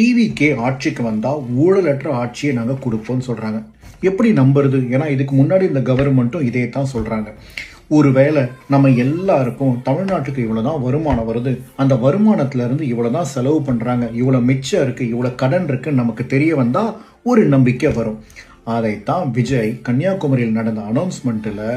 TVK ஆட்சிக்கு வந்தா ஊழலற்ற ஆட்சியை நாங்க கொடுப்போம்னு சொல்றாங்க. எப்படி நம்புறது? ஏன்னா இதுக்கு முன்னாடி இந்த கவர்மெண்ட்டும் இதே தான் சொல்றாங்க. ஒருவேளை நம்ம எல்லாருக்கும் தமிழ்நாட்டுக்கு இவ்வளவுதான் வருமானம் வருது, அந்த வருமானத்துல இருந்து இவ்வளவுதான் செலவு பண்றாங்க, இவ்வளவு மிச்சம் இருக்கு, இவ்வளவு கடன் இருக்கு நமக்கு தெரிய வந்தா ஒரு நம்பிக்கை வரும். அதைத்தான் விஜய் கன்னியாகுமரியில் நடந்த அனௌன்ஸ்மெண்ட்ல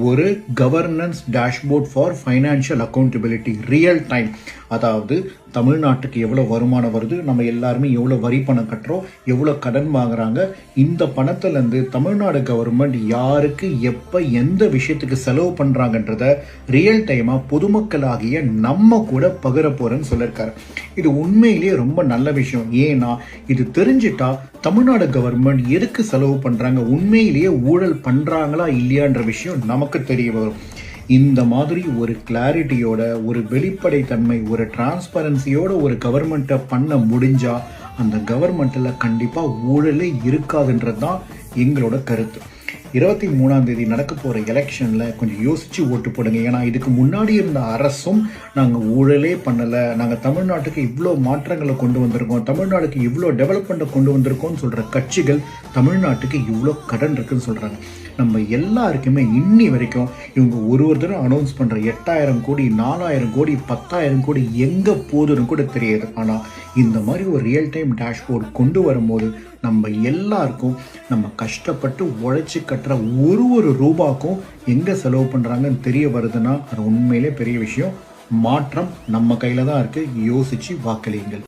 ஒரு governance dashboard for financial accountability real time, அதாவது தமிழ்நாட்டுக்கு எவ்வளோ வருமானம் வருது, நம்ம எல்லாருமே எவ்வளோ வரி பணம் கட்டுறோம், எவ்வளோ கடன் வாங்குறாங்க, இந்த பணத்துலேருந்து தமிழ்நாடு கவர்மெண்ட் யாருக்கு எப்போ எந்த விஷயத்துக்கு செலவு பண்ணுறாங்கன்றத ரியல் டைமாக பொதுமக்களாகிய நம்ம கூட பகிர போகிறேன்னு சொல்லியிருக்காரு. இது உண்மையிலேயே ரொம்ப நல்ல விஷயம். ஏன்னா இது தெரிஞ்சிட்டா தமிழ்நாடு கவர்மெண்ட் எதுக்கு செலவு பண்ணுறாங்க, உண்மையிலேயே ஊழல் பண்ணுறாங்களா இல்லையான்ற விஷயம் நமக்கு தெரிய வரும். இந்த மாதிரி ஒரு கிளாரிட்டியோட, ஒரு வெளிப்படைத்தன்மை, ஒரு டிரான்ஸ்பரன்சியோட ஒரு கவர்மெண்ட்டை பண்ண முடிஞ்சா அந்த கவர்மெண்ட்டில் கண்டிப்பாக ஊழலே இருக்காதுன்றது தான் எங்களோட கருத்து. 23ஆம் தேதி நடக்க போகிற எலெக்ஷனில் கொஞ்சம் யோசித்து ஓட்டு போடுங்க. ஏன்னா இதுக்கு முன்னாடி இருந்த அரசும் நாங்கள் ஊழலே பண்ணலை, நாங்கள் தமிழ்நாட்டுக்கு இவ்வளோ மாற்றங்களை கொண்டு வந்திருக்கோம், தமிழ்நாட்டுக்கு இவ்வளோ டெவலப்மெண்ட்டை கொண்டு வந்திருக்கோம்னு சொல்கிற கட்சிகள் தமிழ்நாட்டுக்கு இவ்வளோ கடன் இருக்குன்னு சொல்கிறாங்க. நம்ம எல்லாருக்குமே இன்னி வரைக்கும் இவங்க ஒரு தடவை அனௌன்ஸ் பண்ணுற 8000 கோடி 4000 கோடி 10,000 கோடி எங்கே போகுதுன்னு கூட தெரியாது. ஆனால் இந்த மாதிரி ஒரு ரியல் டைம் டேஷ்போர்ட் கொண்டு வரும்போது நம்ம எல்லாருக்கும் நம்ம கஷ்டப்பட்டு உழைச்சி கட்டுற ஒரு ரூபாக்கும் எங்கே செலவு பண்ணுறாங்கன்னு தெரிய வருதுன்னா அது உண்மையிலே பெரிய விஷயம். மாற்றம் நம்ம கையில் தான் இருக்குது. யோசித்து வாக்களியுங்கள்.